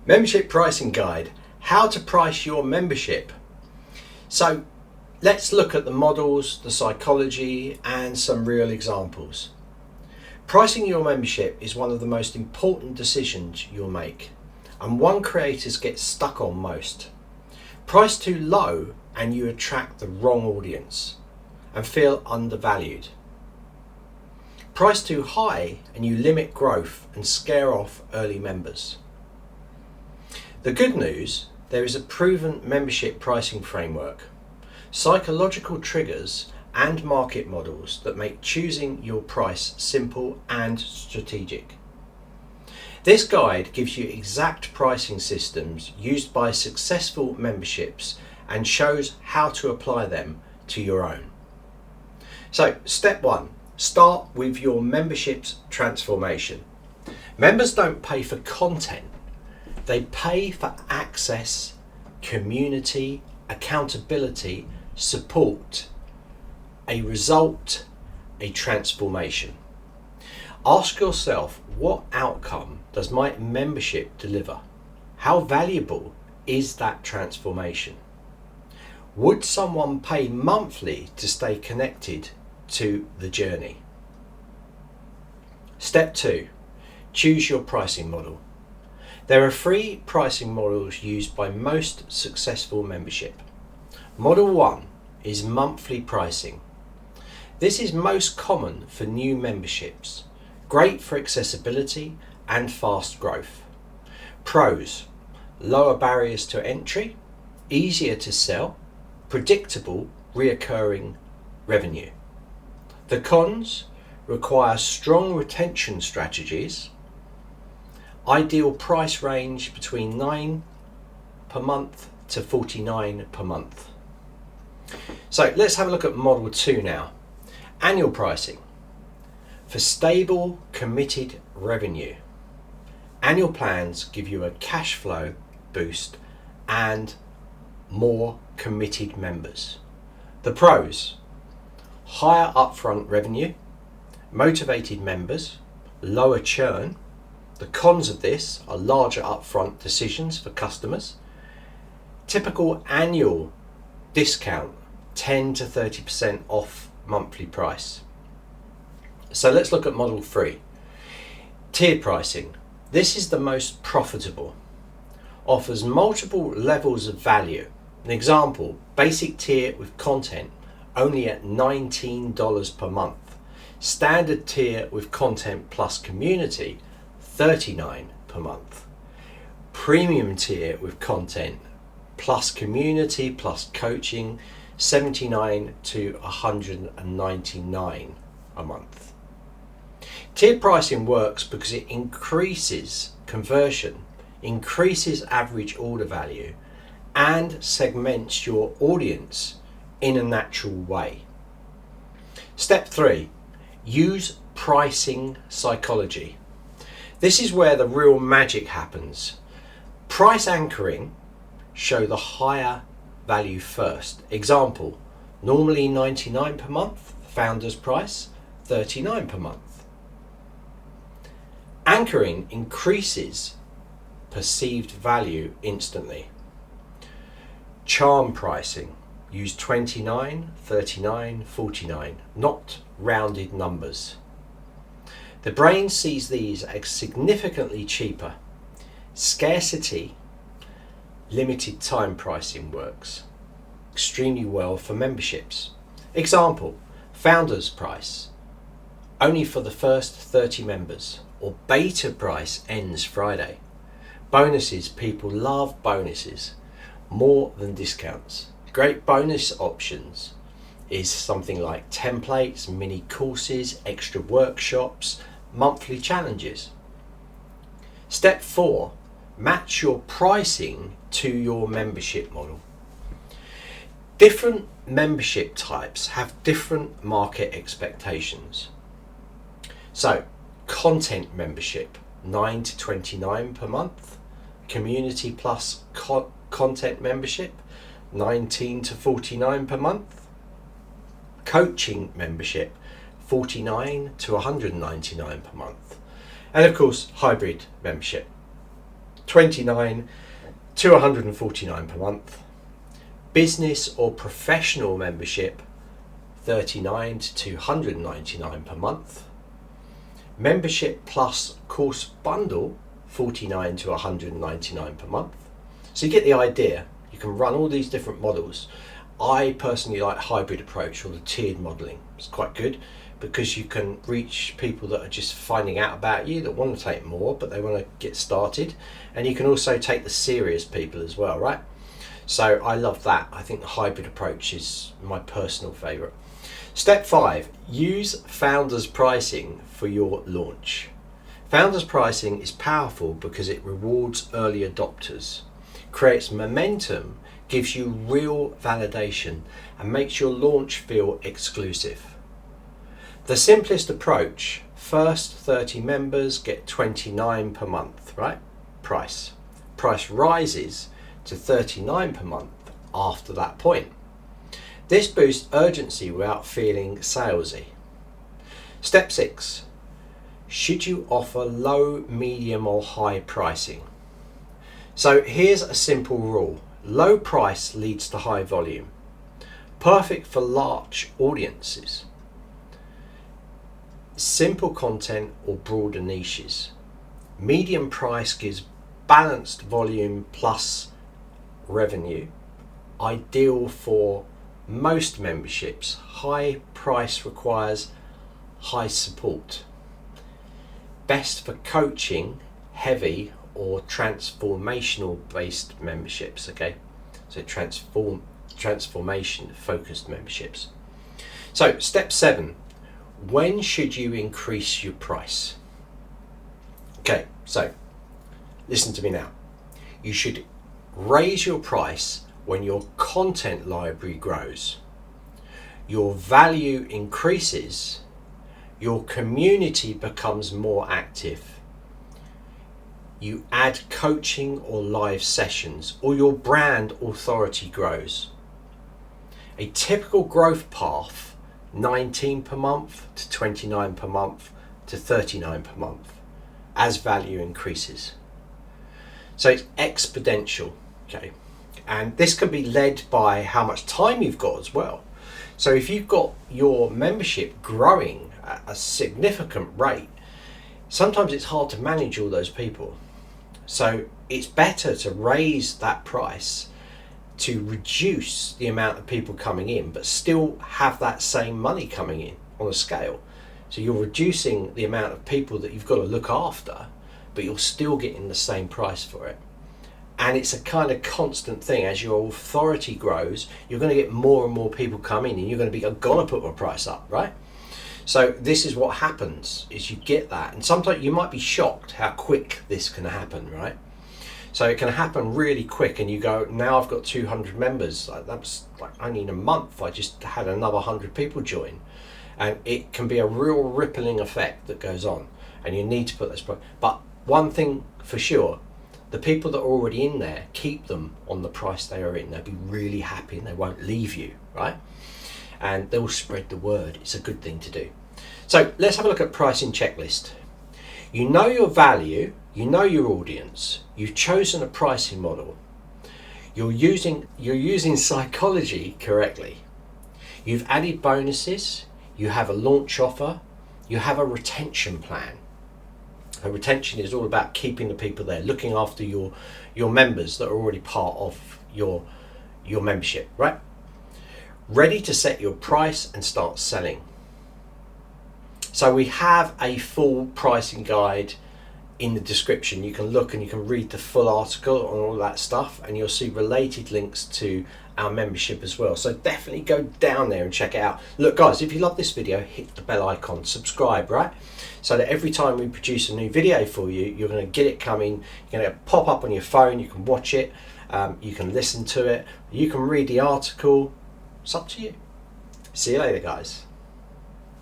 Membership pricing guide, how to price your membership. So let's look at the models, the psychology and some real examples. Pricing your membership is one of the most important decisions you'll make, and one creators get stuck on most. Price too low and you attract the wrong audience and feel undervalued. Price too high and you limit growth and scare off early members. The good news, there is a proven membership pricing framework, psychological triggers and market models that make choosing your price simple and strategic. This guide gives you exact pricing systems used by successful memberships and shows how to apply them to your own. So, step 1, start with your membership's transformation. Members don't pay for content. They pay for access, community, accountability, support, a result, a transformation. Ask yourself, what outcome does my membership deliver? How valuable is that transformation? Would someone pay monthly to stay connected to the journey? Step 2, choose your pricing model. There are 3 pricing models used by most successful membership. Model 1 is monthly pricing. This is most common for new memberships, great for accessibility and fast growth. Pros: lower barriers to entry, easier to sell, predictable reoccurring revenue. The cons: require strong retention strategies, ideal price range between $9 per month to $49 per month. So let's have a look at model 2 now. Annual pricing. For stable, committed revenue. Annual plans give you a cash flow boost and more committed members. The pros: higher upfront revenue, motivated members, lower churn. The cons of this are larger upfront decisions for customers. Typical annual discount, 10 to 30% off monthly price. So let's look at model 3. Tiered pricing. This is the most profitable. Offers multiple levels of value. An example, basic tier with content only at $19 per month. Standard tier with content plus community, $39 per month. Premium tier with content plus community plus coaching, $79 to $199 a month. Tiered pricing works because it increases conversion, increases average order value, and segments your audience in a natural way. Step 3, use pricing psychology. This is where the real magic happens. Price anchoring, show the higher value first. Example, normally $99 per month, founder's price, $39 per month. Anchoring increases perceived value instantly. Charm pricing, use 29, 39, 49, not rounded numbers. The brain sees these as significantly cheaper. Scarcity, limited time pricing works extremely well for memberships. Example, founder's price, only for the first 30 members, or beta price ends Friday. Bonuses, people love bonuses more than discounts. Great bonus options is something like templates, mini courses, extra workshops, monthly challenges. Step 4, match your pricing to your membership model. Different membership types have different market expectations. So, content membership, $9 to $29 per month. Community plus content membership, $19 to $49 per month. Coaching membership, $49 to $199 per month. And of course, hybrid membership. $29 to $149 per month. Business or professional membership, $39 to $299 per month. Membership plus course bundle, $49 to $199 per month. So you get the idea. You can run all these different models. I personally like hybrid approach or the tiered modelling. It's quite good because you can reach people that are just finding out about you, that want to take more, but they want to get started. And you can also take the serious people as well, right? So I love that. I think the hybrid approach is my personal favourite. Step 5, use founders pricing for your launch. Founders pricing is powerful because it rewards early adopters, creates momentum, gives you real validation, and makes your launch feel exclusive. The simplest approach, first 30 members get $29 per month, right? Price rises to $39 per month after that point. This boosts urgency without feeling salesy. Step 6, should you offer low, medium or high pricing? So here's a simple rule. Low price leads to high volume. Perfect for large audiences. Simple content or broader niches. Medium price gives balanced volume plus revenue. Ideal for most memberships. High price requires high support. Best for coaching, heavy or transformational based memberships, okay? So transformation focused memberships. So step 7, when should you increase your price? Okay, so listen to me now. You should raise your price when your content library grows, your value increases, your community becomes more active, you add coaching or live sessions, or your brand authority grows. A typical growth path, 19 per month to 29 per month to 39 per month as value increases. So it's exponential, okay? And this can be led by how much time you've got as well. So if you've got your membership growing at a significant rate, sometimes it's hard to manage all those people. So it's better to raise that price to reduce the amount of people coming in, but still have that same money coming in on a scale. So you're reducing the amount of people that you've got to look after, but you're still getting the same price for it. And it's a kind of constant thing. As your authority grows, you're going to get more and more people coming, and you're going to be, I've got to put my price up, right? So this is what happens, is you get that. And sometimes you might be shocked how quick this can happen, right? So it can happen really quick, and you go, now I've got 200 members. That was like only in a month, I just had another 100 people join. And it can be a real rippling effect that goes on, and you need to put this. But one thing for sure, the people that are already in there, keep them on the price they are in. They'll be really happy and they won't leave you, right? And they'll spread the word. It's a good thing to do. So let's have a look at pricing checklist. You know your value, you know your audience, you've chosen a pricing model, you're using psychology correctly, you've added bonuses, you have a launch offer, you have a retention plan. And retention is all about keeping the people there, looking after your members that are already part of your membership, right? Ready to set your price and start selling. So we have a full pricing guide in the description. You can look and you can read the full article on all that stuff, and you'll see related links to our membership as well. So definitely go down there and check it out. Look guys, if you love this video, hit the bell icon, subscribe, right? So that every time we produce a new video for you, you're going to get it coming. You're going to pop up on your phone, you can watch it, you can listen to it, you can read the article. It's up to you. See you later guys.